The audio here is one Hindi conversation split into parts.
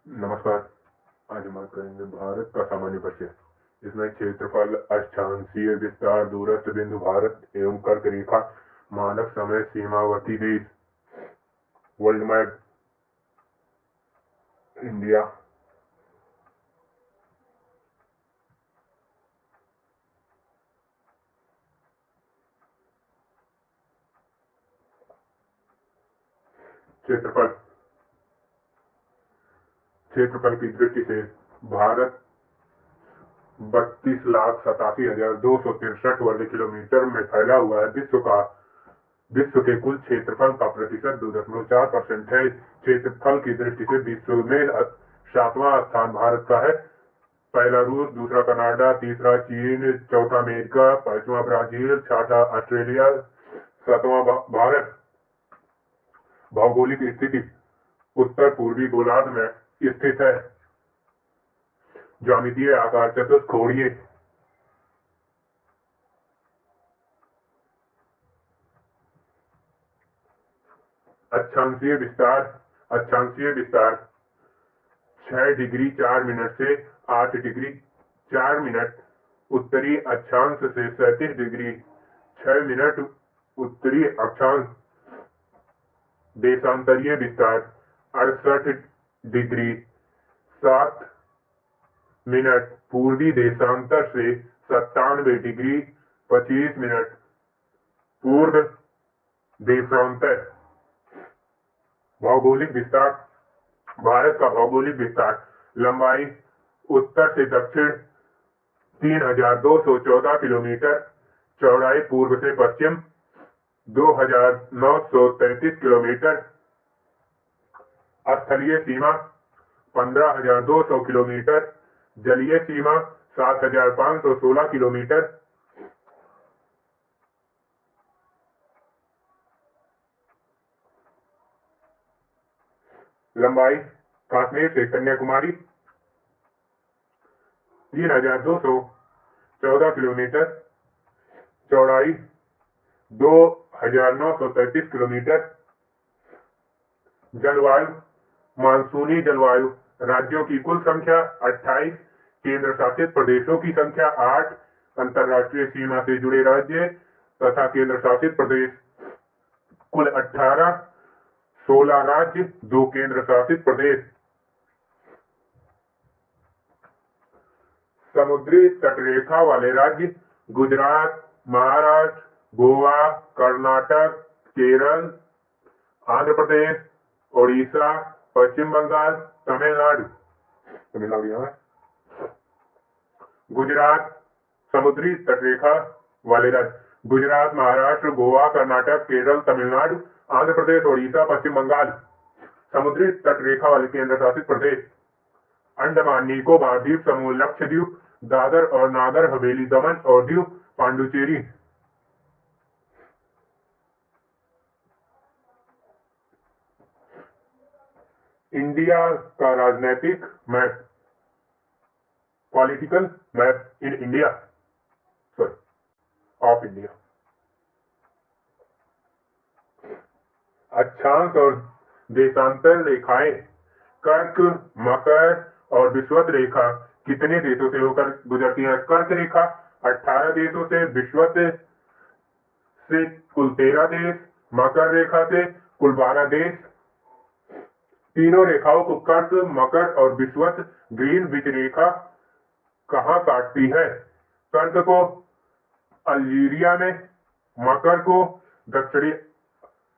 नमस्कार। आज हम बात करेंगे भारत का सामान्य परिचय। इसमें क्षेत्रफल, अक्षांशीय विस्तार, दूरस्थ बिंदु भारत एवं कर्क रेखा, मानक समय, सीमावर्ती देश, वर्ल्ड मैप, इंडिया। क्षेत्रफल। क्षेत्रफल की दृष्टि से भारत 32,87,263 वर्ग किलोमीटर में फैला हुआ है। विश्व के कुल क्षेत्रफल का प्रतिशत 2.4% है। क्षेत्रफल की दृष्टि से विश्व में 7वां स्थान भारत का है। पहला रूस, दूसरा कनाडा, तीसरा चीन, चौथा अमेरिका, पांचवा ब्राजील, छठा ऑस्ट्रेलिया, सातवां भारत। भौगोलिक स्थिति उत्तर पूर्वी गोलार्ध में स्थित है। ज्यामितीय आकार चतुष्कोणीय। अक्षांशीय विस्तार। अक्षांशीय विस्तार 6 डिग्री 4 मिनट से 8 डिग्री 4 मिनट उत्तरी अक्षांश से 37 डिग्री 6 मिनट उत्तरी अक्षांश। देशांतरीय विस्तार 68 डिग्री 7 मिनट पूर्वी देशांतर से 97 डिग्री 25 मिनट पूर्व देशांतर। भौगोलिक विस्तार। भारत का भौगोलिक विस्तार लंबाई उत्तर से दक्षिण 3,214 किलोमीटर, चौड़ाई पूर्व से पश्चिम 2,933 किलोमीटर, स्थलीय सीमा 15,200 किलोमीटर, जलीय सीमा 7,516 किलोमीटर। लंबाई कश्मीर से कन्याकुमारी 3,214 किलोमीटर, चौड़ाई 2,933 किलोमीटर। जलवायु मानसूनी जलवायु। राज्यों की कुल संख्या 28, केंद्र शासित प्रदेशों की संख्या 8, अंतर्राष्ट्रीय सीमा से जुड़े राज्य तथा केंद्र शासित प्रदेश कुल 18, 16 राज्य, 2 केंद्र शासित प्रदेश। समुद्री तटरेखा वाले राज्य गुजरात, महाराष्ट्र, गोवा, कर्नाटक, केरल, आंध्र प्रदेश, ओडिशा, पश्चिम बंगाल, तमिलनाडु। तमिलनाडु यहाँ है। गुजरात समुद्री तटरेखा वाले राज्य गुजरात, महाराष्ट्र, गोवा, कर्नाटक, केरल, तमिलनाडु, आंध्र प्रदेश, ओडिशा, पश्चिम बंगाल। समुद्री तटरेखा वाले केंद्र शासित प्रदेश अंडमान निकोबार द्वीप समूह, लक्षद्वीप, दादर और नागर हवेली, दमन और दीव, पांडुचेरी। इंडिया का राजनैतिक map. Political map in India, sorry, of India. अक्षांश और देशांतर रेखाएं। कर्क, मकर और विषुवत रेखा कितने देशों से होकर गुजरती है? कर्क रेखा 18 देशों से, विषुवत से कुल 13 देश, मकर रेखा से कुल 12 देश। तीनों रेखाओं को कर्क, मकर और विषुवत ग्रीनविच रेखा कहाँ काटती है? कर्क को अल्जीरिया में, मकर को दक्षिणी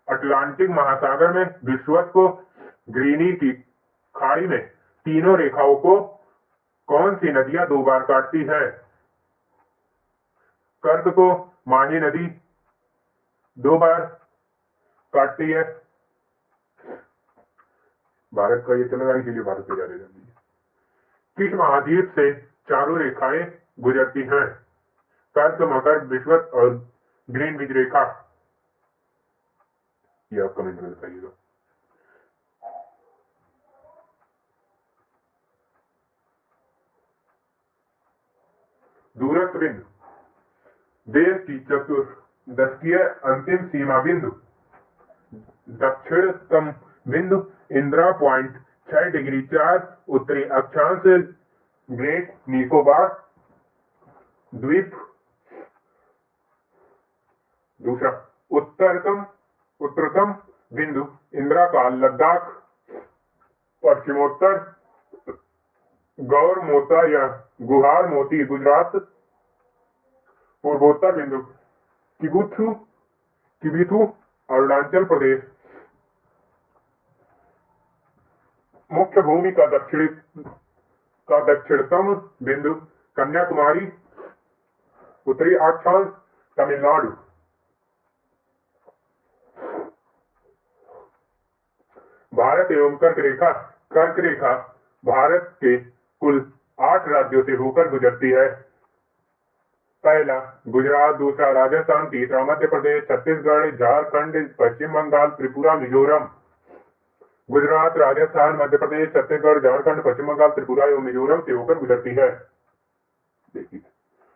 अटलांटिक महासागर में, विषुवत को ग्रीनी की खाड़ी में। तीनों रेखाओं को कौन सी नदियां 2 बार काटती है? कर्क को माही नदी 2 बार काटती है। भारत का ये चल रहा है, इसीलिए भारत में ज्यादा जल्दी है। किस महाद्वीप से चारों रेखाएं गुजरती हैं? कर्क, मकर, विषुवत और ग्रीनविच रेखा। ये आप कमेंट में बताइएगा। दूरस्थ बिंदु। देश की चतुर्दशीय अंतिम सीमा बिंदु। दक्षिणतम बिंदु इंदिरा पॉइंट 6 डिग्री 4 उत्तरी अक्षांश ग्रेट निकोबार द्वीप। दूसरा, उत्तरतम बिंदु इंदिरा का लद्दाख। पश्चिमोत्तर गौर मोता या गुहार मोती गुजरात। पूर्वोत्तर बिंदु किबिथु अरुणाचल प्रदेश। मुख्य भूमि का दक्षिणतम बिंदु कन्याकुमारी। उत्तरी अक्षांश तमिलनाडु। भारत एवं कर्क रेखा भारत के कुल 8 राज्यों से होकर गुजरती है। पहला गुजरात, दूसरा राजस्थान, तीसरा मध्य प्रदेश, छत्तीसगढ़, झारखंड, पश्चिम बंगाल, त्रिपुरा, मिजोरम। गुजरात, राजस्थान, मध्य प्रदेश, छत्तीसगढ़, झारखंड, पश्चिम बंगाल, त्रिपुरा एवं मिजोरम से होकर गुजरती है। देखिए,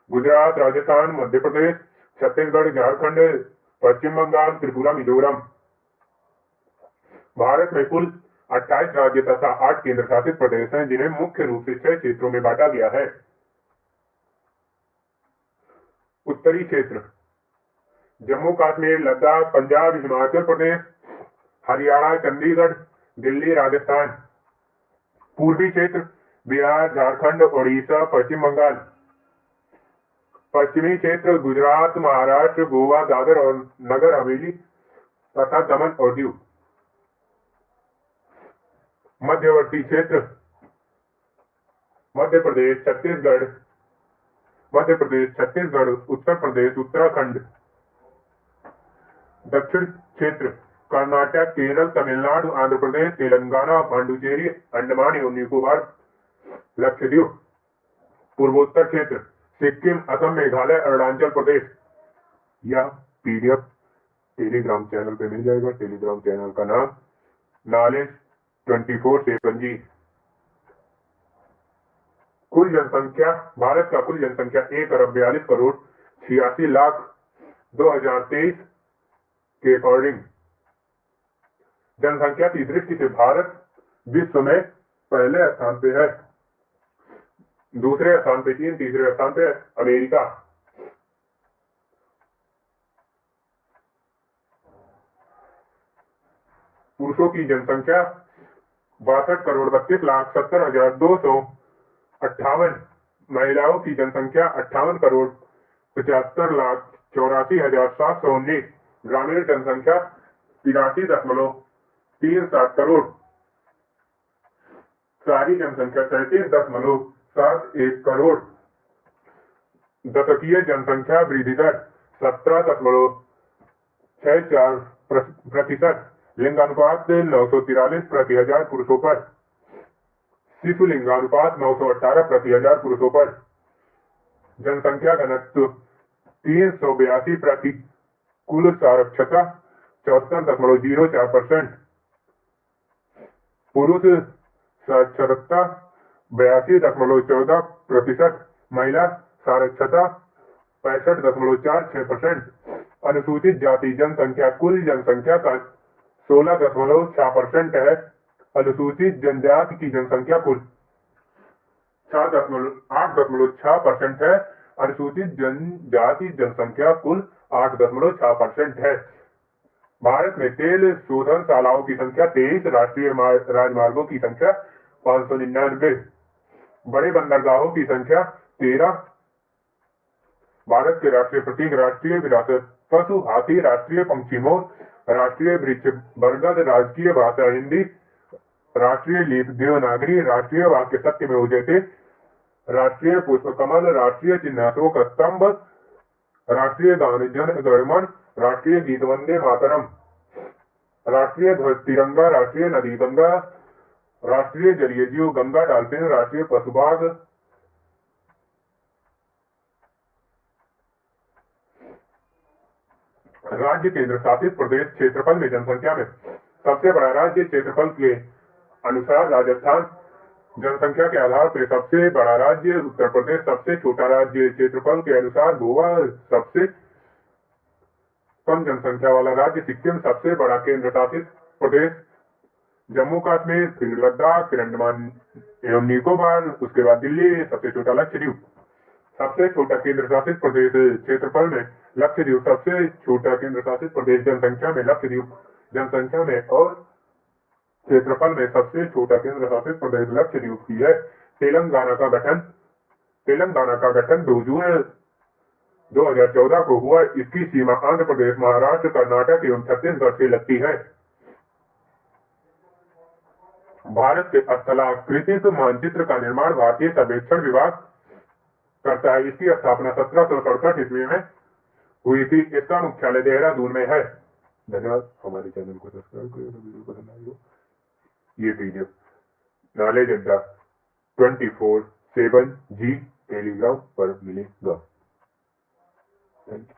गुजरात, राजस्थान, मध्य प्रदेश, छत्तीसगढ़, झारखंड, पश्चिम बंगाल, त्रिपुरा, मिजोरम। भारत में कुल 28 राज्य तथा 8 केंद्र शासित प्रदेश हैं, जिन्हें मुख्य रूप से 6 क्षेत्रों में बांटा गया है। उत्तरी क्षेत्र जम्मू कश्मीर, लद्दाख, पंजाब, हिमाचल प्रदेश, हरियाणा, चंडीगढ़, दिल्ली, राजस्थान। पूर्वी क्षेत्र बिहार, झारखंड, ओडिशा, पश्चिम बंगाल। पश्चिमी क्षेत्र गुजरात, महाराष्ट्र, गोवा, दादर और नगर हवेली तथा दमन और दीव। मध्यवर्ती क्षेत्र मध्य प्रदेश, छत्तीसगढ़, उत्तर प्रदेश, उत्तराखंड। दक्षिण क्षेत्र कर्नाटक, केरल, तमिलनाडु, आंध्र प्रदेश, तेलंगाना, पांडुचेरी, अंडमान एवं निकोबार, लक्षद्वीप। पूर्वोत्तर क्षेत्र सिक्किम, असम, मेघालय, अरुणाचल प्रदेश। यह पीडीएफ टेलीग्राम चैनल पे मिल जाएगा। टेलीग्राम चैनल का नाम नॉलेज 24/7 जी। कुल जनसंख्या भारत का कुल जनसंख्या 1,42,86,00,000 के अकॉर्डिंग जनसंख्या की दृष्टि से भारत विश्व में पहले स्थान पे है। दूसरे स्थान पे चीन, तीसरे स्थान पे अमेरिका। पुरुषों की जनसंख्या 62,32,70,258। महिलाओं की जनसंख्या 58,75,84,719। ग्रामीण जनसंख्या 83.37 करोड़। शहरी जनसंख्या 37.71 करोड़। दशकीय जनसंख्या वृद्धि दर 17.64%। लिंगानुपात 943 प्रति हजार पुरुषों पर। शिशु लिंगानुपात 918 प्रति हजार पुरुषों पर। जनसंख्या घनत्व 382 प्रति कुल साक्षरता 74.04%। पुरुष साक्षरता 82.14%। महिला साक्षरता 65.46%। अनुसूचित जाति जनसंख्या कुल जनसंख्या का 16.6% है। अनुसूचित जनजाति की जनसंख्या कुल 8.6% है। अनुसूचित जनजाति जनसंख्या कुल 8.6% है। भारत में तेल शोधनशालाओं की संख्या 23। राष्ट्रीय राजमार्गों की संख्या 599। बड़े बंदरगाहों की संख्या 13। भारत के राष्ट्रीय प्रतीक राष्ट्रीय विरासत पशु हाथी, राष्ट्रीय पंक्षी मोर, राष्ट्रीय वृक्ष बरगद, राष्ट्रीय भाषा हिंदी, राष्ट्रीय लिपि देवनागरी, राष्ट्रीय वाक्य सत्यमेव जयते, राष्ट्रीय पुष्प कमल, राष्ट्रीय चिन्ह अशोक स्तंभ, राष्ट्रीय गान जन गण मन, राष्ट्रीय गीत वंदे मातरम, राष्ट्रीय ध्वज तिरंगा, राष्ट्रीय नदी गंगा, राष्ट्रीय जलीय जीव गंगा डॉल्फिन, राष्ट्रीय पशु बाघ। राज्य केंद्र शासित प्रदेश क्षेत्रफल में जनसंख्या में सबसे बड़ा राज्य क्षेत्रफल के अनुसार राजस्थान, जनसंख्या के आधार पर सबसे बड़ा राज्य उत्तर प्रदेश, सबसे छोटा राज्य क्षेत्रफल के अनुसार गोवा, सबसे कम जनसंख्या वाला राज्य सिक्किम, सबसे बड़ा केंद्र शासित प्रदेश जम्मू कश्मीर, फिर लद्दाख, फिर अंडमान एवं निकोबार, उसके बाद दिल्ली, सबसे छोटा लक्षद्वीप। सबसे छोटा केंद्र शासित प्रदेश क्षेत्रफल में लक्षद्वीप सबसे छोटा केंद्र शासित प्रदेश, जनसंख्या में लक्षद्वीप जनसंख्या में और क्षेत्रफल में सबसे छोटा केंद्र शासित प्रदेश लक्षद्वीप की है। तेलंगाना का गठन 2 जून 2014 को हुआ। इसकी सीमा आंध्र प्रदेश, महाराष्ट्र, कर्नाटक एवं छत्तीसगढ़ से लगती है। भारत के स्थलाकृतिक मानचित्र का निर्माण भारतीय सर्वेक्षण विभाग करता है। इसकी स्थापना 1767 ईस्वी में हुई थी। इसका मुख्यालय देहरादून में है। धन्यवाद। हमारे चैनल को सब्सक्राइब करें, वीडियो पसंद आई हो। ये वीडियो नॉलेज अड्डा 24/7 जी टेलीग्राम पर मिलेगा। Thank you.